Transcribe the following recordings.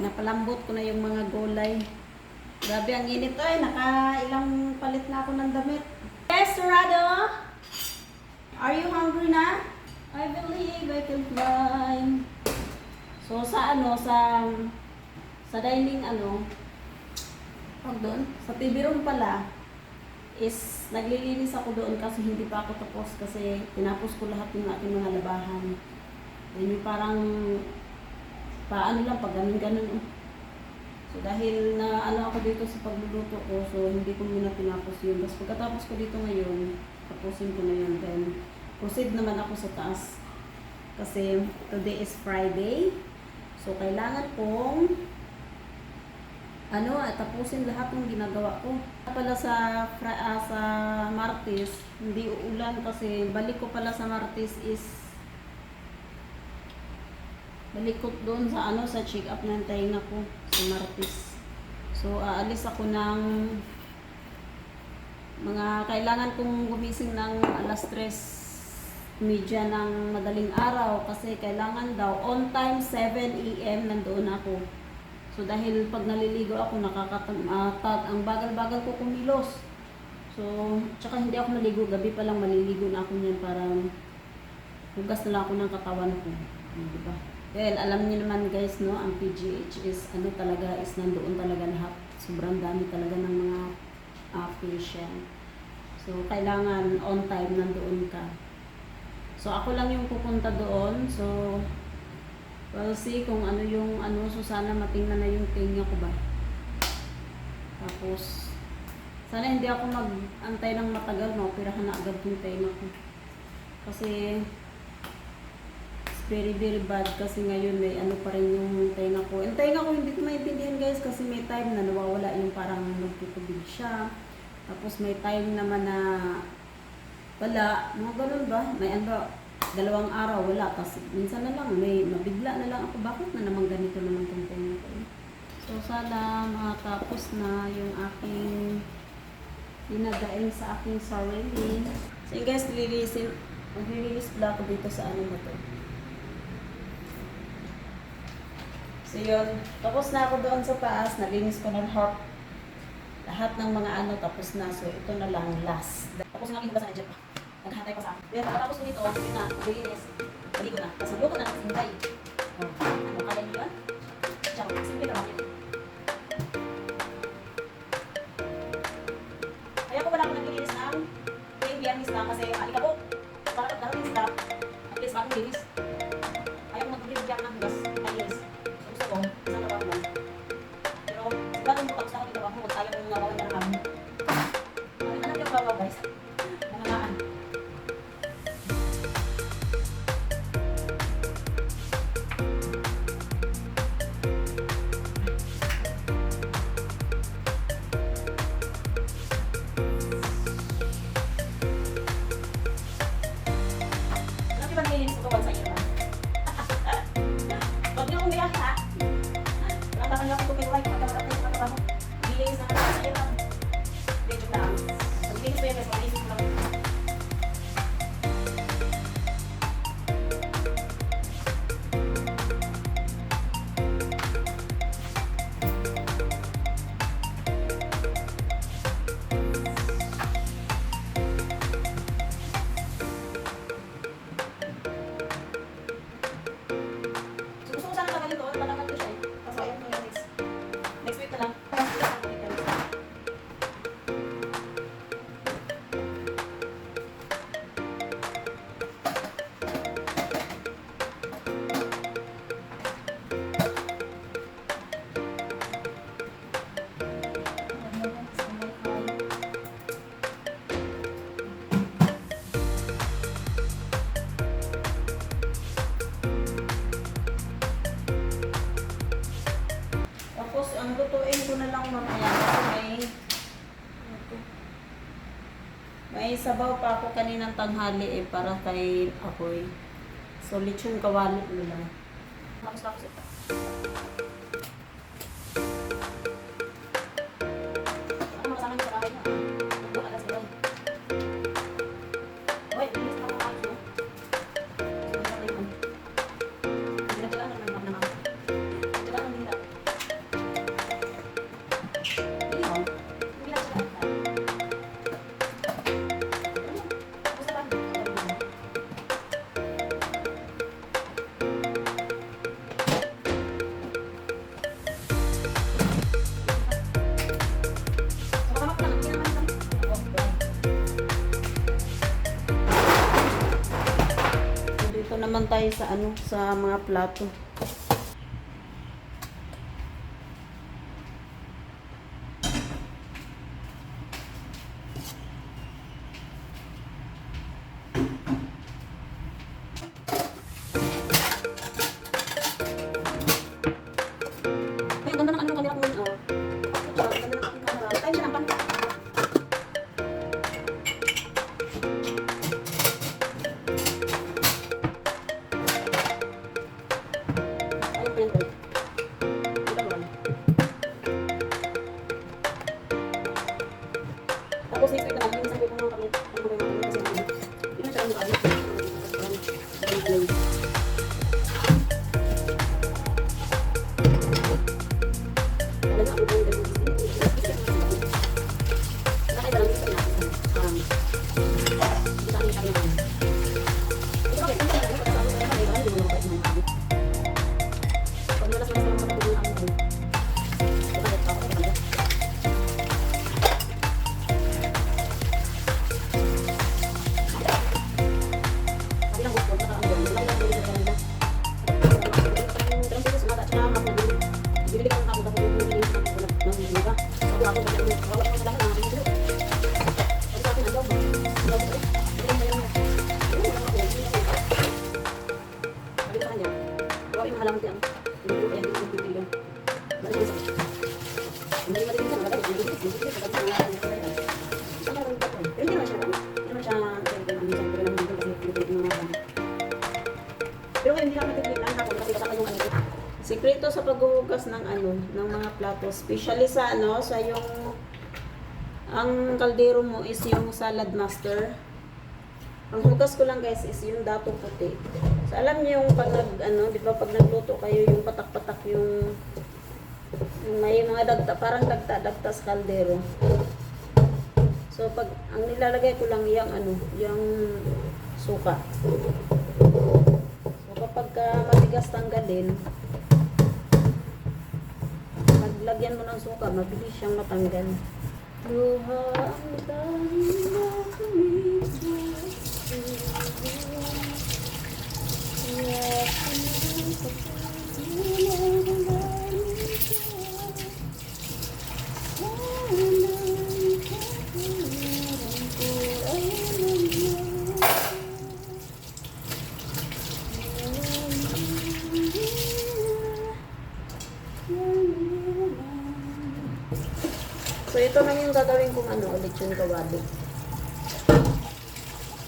Napalambot ko na yung mga gulay. Grabe ang init. Ay, nakailang palit na ako ng damit. Yes, Rado! Are you hungry na? I believe I can fly. So, sa dining, pag doon, sa TV room pala, is naglilinis ako doon kasi hindi pa ako tapos kasi tinapos ko lahat ng aking mga labahan. Then yung parang, paano lang, pag ganun-ganun. So dahil na ako dito sa pagluluto ko, so hindi ko muna tinapos yun. Tapos pagkatapos ko dito ngayon, tapusin ko na yun. Then proceed naman ako sa taas. Kasi today is Friday. So kailangan kong tapusin lahat ng ginagawa ko. Pala sa Martes, hindi uulan kasi balik ko pala sa Martes is balik ko doon sa check up ng tainga ko sa Martes. So aalis ako ng kailangan kong gumising ng alas 3:30 ng madaling araw kasi kailangan daw on time 7 AM nandoon ako. So dahil pag naliligo ako ang bagal-bagal ko kumilos. So tsaka hindi ako maligo, gabi pa lang maliligo na ako niyan para hugas na lang ako ng katawan ko. Di ba? Well, alam niyo naman guys, no, ang PGH is talaga is nandoon talaga lahat. Sobrang dami talaga ng mga patient. So kailangan on time nandoon ka. So ako lang yung pupunta doon. So we'll see kung so sana matingnan na yung tenga ko ba. Tapos sana hindi ako mag-antay ng matagal, maoperahan na agad yung tenga ko. Kasi very very bad kasi ngayon may pa rin yung tenga ko. Yung tenga ko hindi ko maintindihan guys kasi may time na nawawala yung parang nagtutubig siya. Tapos may time naman na wala, mga ganun ba? May 2 araw wala. Tapos minsan na lang, may mabigla na lang ako. Bakit na naman ganito naman itong tenga ko? So sana matapos na yung aking dinadaing sa aking sarili. So yun guys, maglilinis pala ako dito sa na to. So yun, tapos na ako doon sa taas, nalinis ko ng lahat ng mga tapos na. So ito na lang last. Tapos nga hinugasan na dyan pa. Naghantay pa sa akin. Kaya pagkatapos ko nito, yun na, maglilinis. Baligo na. Tapos magluto na ng hintay. Kala nyo yun? Tsaka, simple na lang yun. Kaya ko wala ako naglilinis ng biyernes lang kasi alikabok. Para darating sila, at least bakong linis. Ayaw ko maglilinis ng hugas. Ayos. So gusto ko, isang trabaho lang. Pero, sigurado mo tapos ako dito ako, huwag tayo kung nawawan na namin. Anak yung babaw guys. Nangangaan. Lutuin ko na lang mamaya kasi may sabaw pa ako kaninang tanghali para kay apoy. So lechon kawali nila. Tapos ako ito. Ano kasama yung karahay na? Ano alas nila? Wait, bilis na ako ako. Hindi na kailangan naman naman. Hindi na kailangan nila. naman tayo sa ano, sa mga plato. Ay, ganda ng ano ng camera ko. Oh. Ganda ng aking camera. Tayo siya ng pang. Ayun, printer. Ito ba? Tapos next week naman, yung isang week ng kapit. Ano ba yung kasi ano? Yun na siya ang kapit. Pero hindi naman titignan ako kasi baka yung ano. Sikreto sa paghuhugas ng ano, ng mga plato, especially sa ano, sa yung ang kaldero mo is yung salad master. Ang hugas ko lang guys is yung dato puti. So alam niyo yung pag nag ano, 'di ba pag nagluto kayo yung patak-patak yung may mga dagta, parang dagta sa kaldero. So pag ang nilalagay ko lang yung ano, yung suka. So kapag matigas tanggalin, maglagyan mo ng suka, mabilis siyang matanggal. Luha ang dahil na So ito lang yung gagawin kong ano, ulit yung kawali.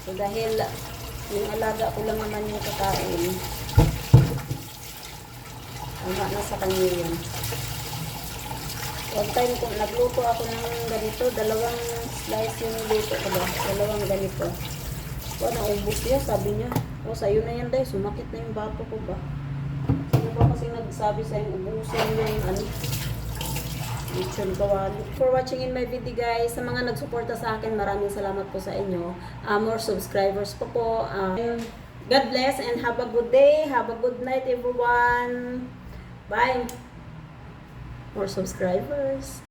So dahil yung alaga ko lang naman yung kakain, wala na sa kanya yan. One time kung nagluto ako ng ganito, dalawang slice yung luto ko ba? Dalawang ganito. So naubos niya, sabi niya, oh sa'yo na yan dahil, sumakit na yung bato ko ba? Sino ba kasi nagsabi sa'yo, ubusin yung ano? For watching in my video guys, sa mga nagsuporta sa akin, maraming salamat po sa inyo. More subscribers po. God bless and have a good day. Have a good night everyone. Bye. More subscribers.